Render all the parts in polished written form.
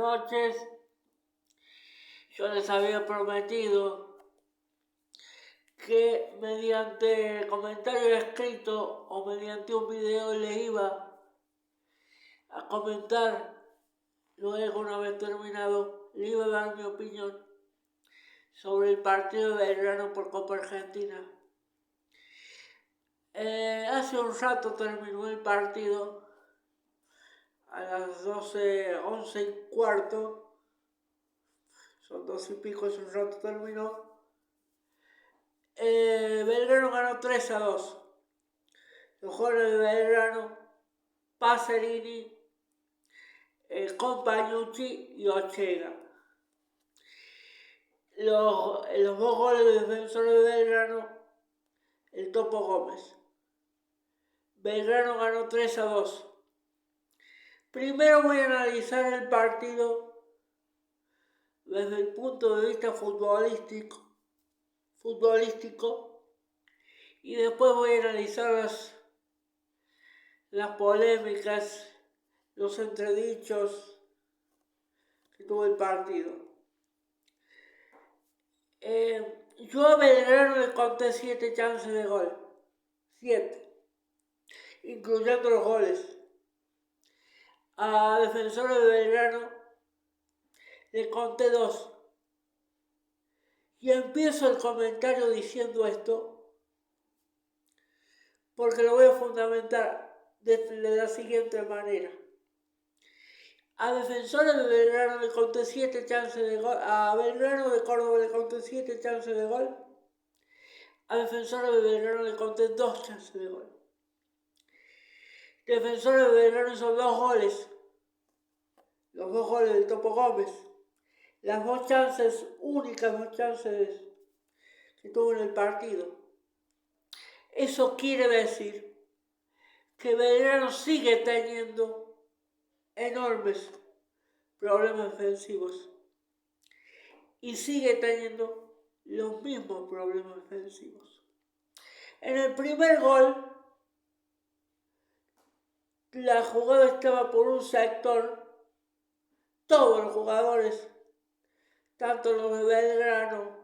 noches. Yo les había prometido que mediante comentario escrito o mediante un video les iba a comentar, luego una vez terminado, les iba a dar mi opinión sobre el partido de Belgrano por Copa Argentina. Hace un rato terminó el partido, a las 11:15, son 2:00 hace un rato terminó. Belgrano ganó 3-2. Los goles de Belgrano, Pacerini, Compañucci y Ochega. Los dos goles de Defensor de Belgrano, el Topo Gómez. Belgrano ganó 3-2. Primero voy a analizar el partido desde el punto de vista futbolístico y después voy a analizar las polémicas, los entredichos que tuvo el partido. Yo a Belgrano le conté 7 chances de gol, 7, incluyendo los goles. A Defensor de Belgrano le conté 2. Y empiezo el comentario diciendo esto porque lo voy a fundamentar de la siguiente manera. A Defensor de Belgrano le conté 7 chances de gol. A Belgrano de Córdoba le conté 7 chances de gol. A Defensor de Belgrano le conté 2 chances de gol. Defensor de Belgrano hizo 2 goles. Los 2 goles del Topo Gómez. Las 2 chances, únicas 2 chances que tuvo en el partido. Eso quiere decir que Belgrano sigue teniendo enormes problemas defensivos y sigue teniendo los mismos problemas defensivos. En el primer gol, la jugada estaba por un sector, todos los jugadores, tanto los de Belgrano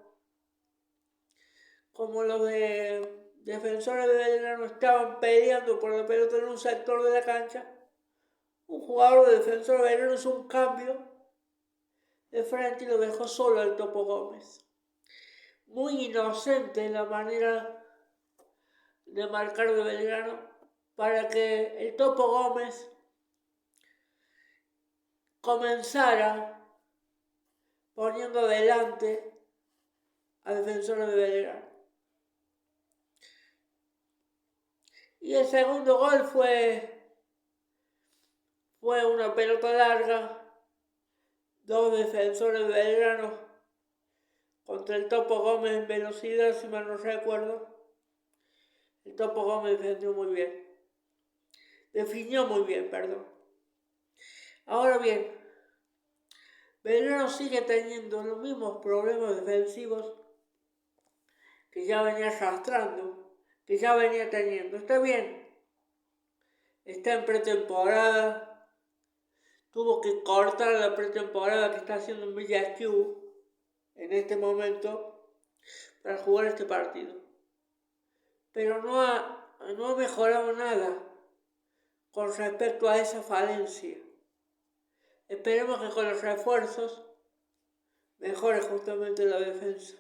como los de Defensores de Belgrano, estaban peleando por la pelota en un sector de la cancha. Un jugador de Defensor de Belgrano hizo un cambio de frente y lo dejó solo al Topo Gómez. Muy inocente la manera de marcar de Belgrano para que el Topo Gómez comenzara poniendo adelante a Defensor de Belgrano. Y el segundo gol fue una pelota larga, 2 defensores de Belgrano contra el Topo Gómez en velocidad, si mal no recuerdo. El Topo Gómez definió muy bien, perdón. Ahora bien, Belgrano sigue teniendo los mismos problemas defensivos que ya venía arrastrando, que ya venía teniendo. Está bien, está en pretemporada, tuvo que cortar la pretemporada que está haciendo en Villa Esquiú en este momento para jugar este partido. Pero no ha mejorado nada con respecto a esa falencia. Esperemos que con los refuerzos mejore justamente la defensa.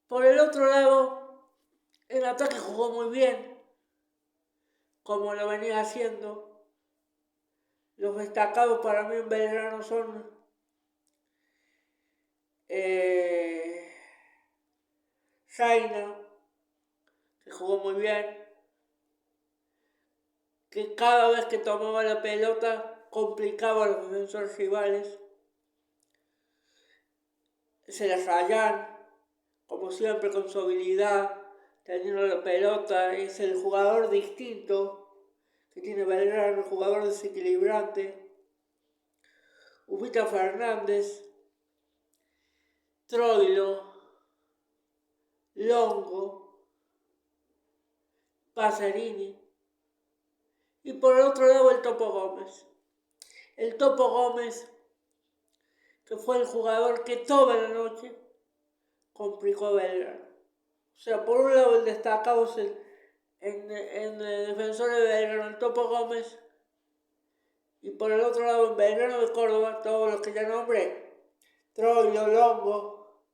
Por el otro lado, el ataque jugó muy bien, como lo venía haciendo. Los destacados para mí en Belgrano son Jaina, que jugó muy bien, que cada vez que tomaba la pelota complicaba a los defensores rivales. Serafallán, como siempre con su habilidad, teniendo la pelota, es el jugador distinto que tiene Belgrano, el jugador desequilibrante. Ubita Fernández, Troilo, Longo, Pacerini y por el otro lado el Topo Gómez. El Topo Gómez, que fue el jugador que toda la noche complicó a Belgrano. O sea, por un lado el destacado es en Defensor de Belgrano, el Topo Gómez, y por el otro lado en Belgrano de Córdoba, todos los que ya nombré: Troilo, Longo,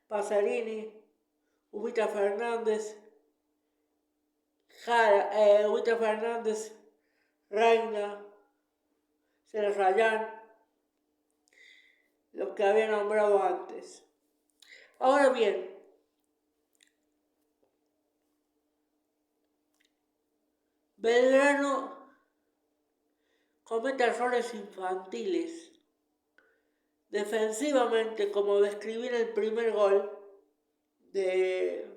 Pasarini, Ubita Fernández, Reina, Celarayán, los que había nombrado antes. Ahora bien, Belgrano comete errores infantiles defensivamente, como describí en el primer gol de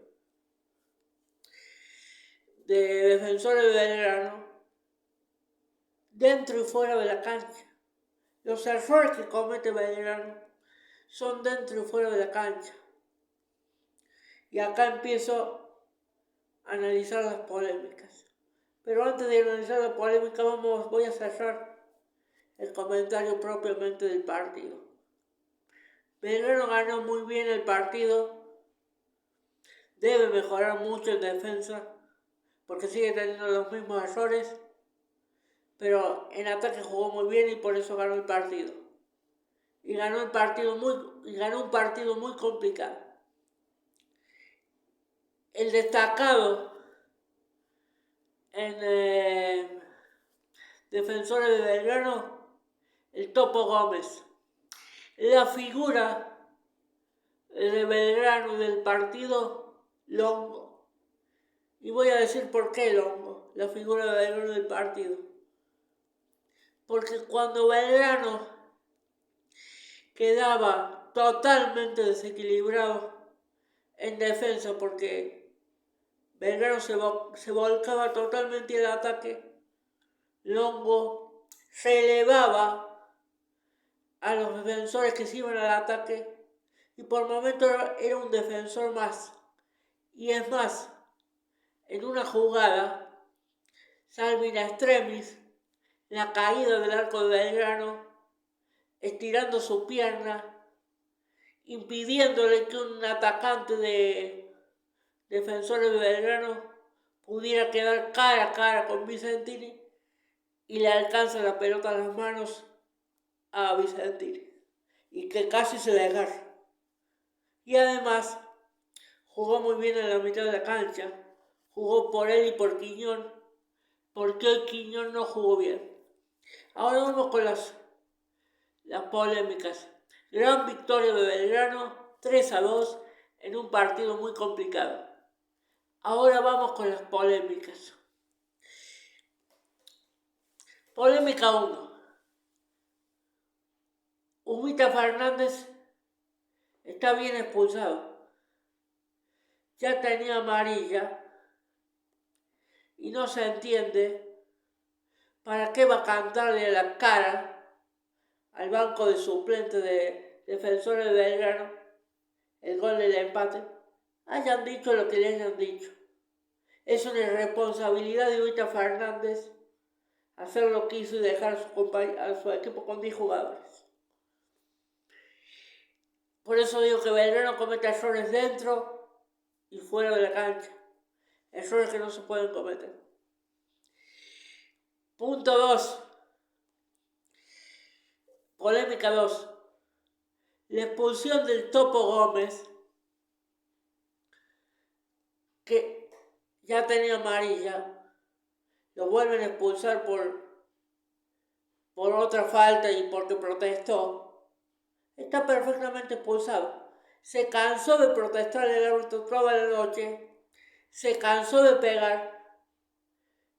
Defensor de Belgrano, dentro y fuera de la cancha. Los errores que comete Belgrano son dentro y fuera de la cancha. Y acá empiezo a analizar las polémicas. Pero antes de analizar la polémica, voy a cerrar el comentario propiamente del partido. Belgrano ganó muy bien el partido, debe mejorar mucho en defensa, porque sigue teniendo los mismos errores, pero en ataque jugó muy bien y por eso ganó el partido. Y ganó un partido muy complicado. El destacado en Defensores de Belgrano, el Topo Gómez. La figura de Belgrano y del partido, Longo. Y voy a decir por qué Longo, la figura de Belgrano del partido. Porque cuando Belgrano quedaba totalmente desequilibrado en defensa, porque Belgrano se volcaba totalmente al ataque, Longo relevaba a los defensores que se iban al ataque y por momentos era un defensor más. Y es más, en una jugada, salvo in extremis, la caída del arco de Belgrano, estirando su pierna, impidiéndole que un atacante de Defensores de Belgrano pudiera quedar cara a cara con Vicentini, y le alcanza la pelota en las manos a Vicentini y que casi se le agarra. Y además jugó muy bien en la mitad de la cancha, jugó por él y por Quiñón, porque hoy Quiñón no jugó bien. Ahora vamos con las polémicas. Gran victoria de Belgrano, 3-2, en un partido muy complicado. Ahora vamos con las polémicas. Polémica 1. Ubita Fernández está bien expulsado. Ya tenía amarilla y no se entiende para qué va a cantarle a la cara al banco de suplente de Defensores de Belgrano el gol del empate. Hayan dicho lo que le hayan dicho. Es una irresponsabilidad de Ubita Fernández hacer lo que hizo y dejar a su equipo con 10 jugadores. Por eso digo que Belgrano comete errores dentro y fuera de la cancha. Errores que no se pueden cometer. Punto 2. Polémica 2. La expulsión del Topo Gómez, que ya tenía amarilla, lo vuelven a expulsar por otra falta y porque protestó. Está perfectamente expulsado. Se cansó de protestar el árbitro toda la noche, se cansó de pegar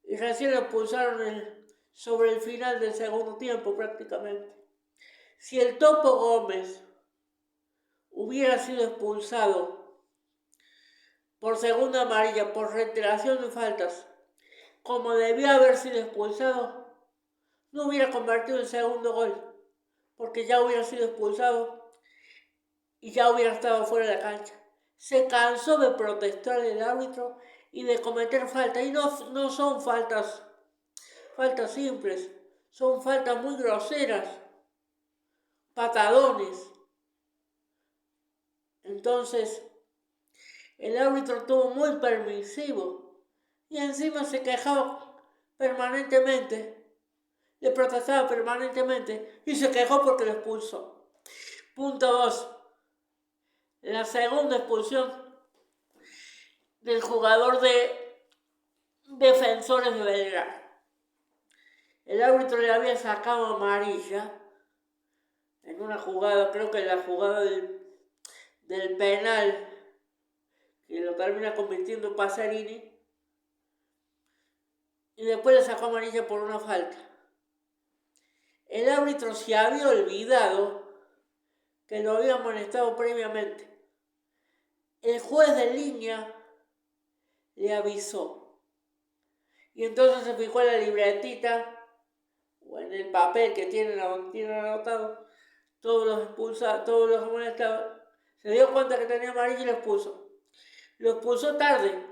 y recién lo expulsaron sobre el final del segundo tiempo prácticamente. Si el Topo Gómez hubiera sido expulsado por segunda amarilla, por reiteración de faltas, como debía haber sido expulsado, no hubiera convertido el segundo gol, porque ya hubiera sido expulsado y ya hubiera estado fuera de la cancha. Se cansó de protestar el árbitro y de cometer faltas, y no son faltas simples, son faltas muy groseras, patadones. Entonces, el árbitro estuvo muy permisivo y encima se quejaba permanentemente, le protestaba permanentemente y se quejó porque lo expulsó. Punto 2. La segunda expulsión del jugador de Defensores de Belgrano. El árbitro le había sacado amarilla en una jugada, creo que la jugada del penal, que lo termina convirtiendo Pacerini, y después le sacó amarilla por una falta. El árbitro se había olvidado que lo había amonestado previamente. El juez de línea le avisó. Y entonces se fijó en la libretita o en el papel que tienen anotado todos los expulsados, todos los amonestados. Se dio cuenta que tenía amarillo y lo expulsó. Lo expulsó tarde,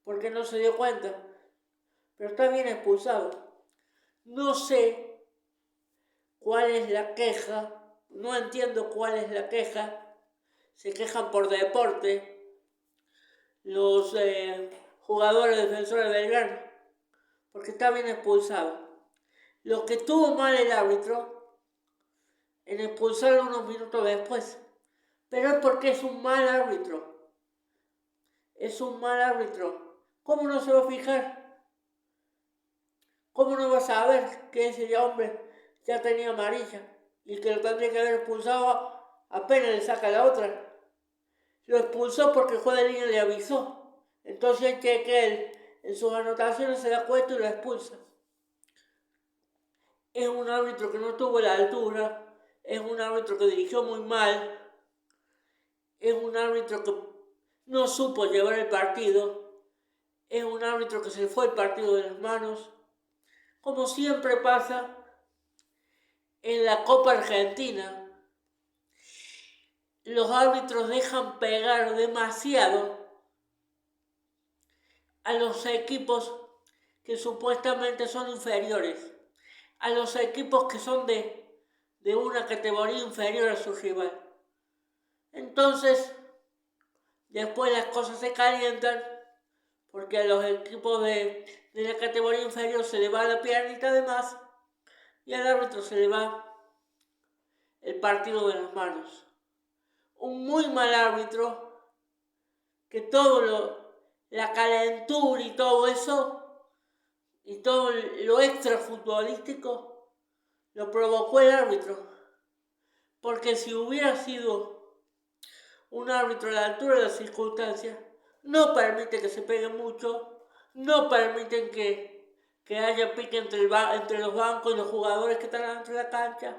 porque no se dio cuenta, pero está bien expulsado. No sé cuál es la queja, no entiendo cuál es la queja. Se quejan por deporte los jugadores defensores de Belgrano, porque está bien expulsado. Lo que tuvo mal el árbitro en expulsarlo unos minutos después, pero es porque es un mal árbitro. Es un mal árbitro. ¿Cómo no se va a fijar? ¿Cómo no va a saber que ese hombre ya tenía amarilla y que lo tendría que haber expulsado apenas le saca la otra? Lo expulsó porque el juez de línea le avisó. Entonces que él en sus anotaciones se da cuenta y lo expulsa. Es un árbitro que no tuvo la altura, es un árbitro que dirigió muy mal, es un árbitro que no supo llevar el partido, es un árbitro que se le fue el partido de las manos, como siempre pasa en la Copa Argentina. Los árbitros dejan pegar demasiado a los equipos que supuestamente son inferiores, a los equipos que son de una categoría inferior a su rival. Entonces, después las cosas se calientan porque a los equipos de la categoría inferior se le va la piernita de más y al árbitro se le va el partido de las manos. Un muy mal árbitro que la calentura y todo eso y todo lo extra futbolístico lo provocó el árbitro, porque si hubiera sido un árbitro a la altura de las circunstancias, no permite que se pegue mucho, no permiten que haya pique entre los bancos y los jugadores que están dentro de la cancha.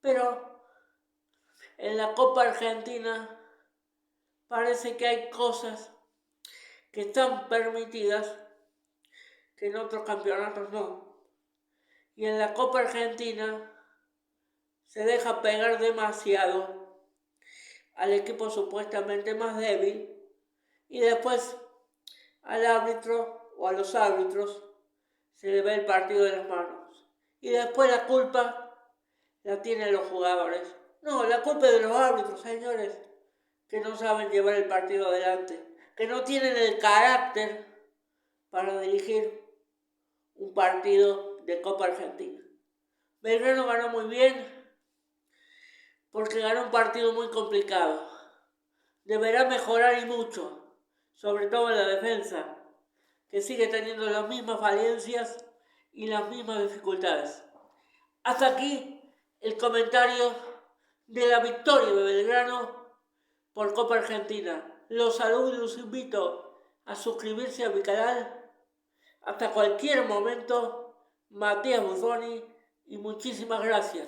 Pero en la Copa Argentina parece que hay cosas que están permitidas que en otros campeonatos no. Y en la Copa Argentina se deja pegar demasiado al equipo supuestamente más débil y después al árbitro o a los árbitros se le ve el partido de las manos. Y después la culpa la tienen los jugadores. No, la culpa es de los árbitros, señores, que no saben llevar el partido adelante, que no tienen el carácter para dirigir un partido de Copa Argentina. Belgrano ganó muy bien porque ganó un partido muy complicado. Deberá mejorar y mucho, sobre todo en la defensa, que sigue teniendo las mismas falencias y las mismas dificultades. Hasta aquí el comentario de la victoria de Belgrano por Copa Argentina. Los saludo y los invito a suscribirse a mi canal. Hasta cualquier momento, Matías Buffoni, y muchísimas gracias.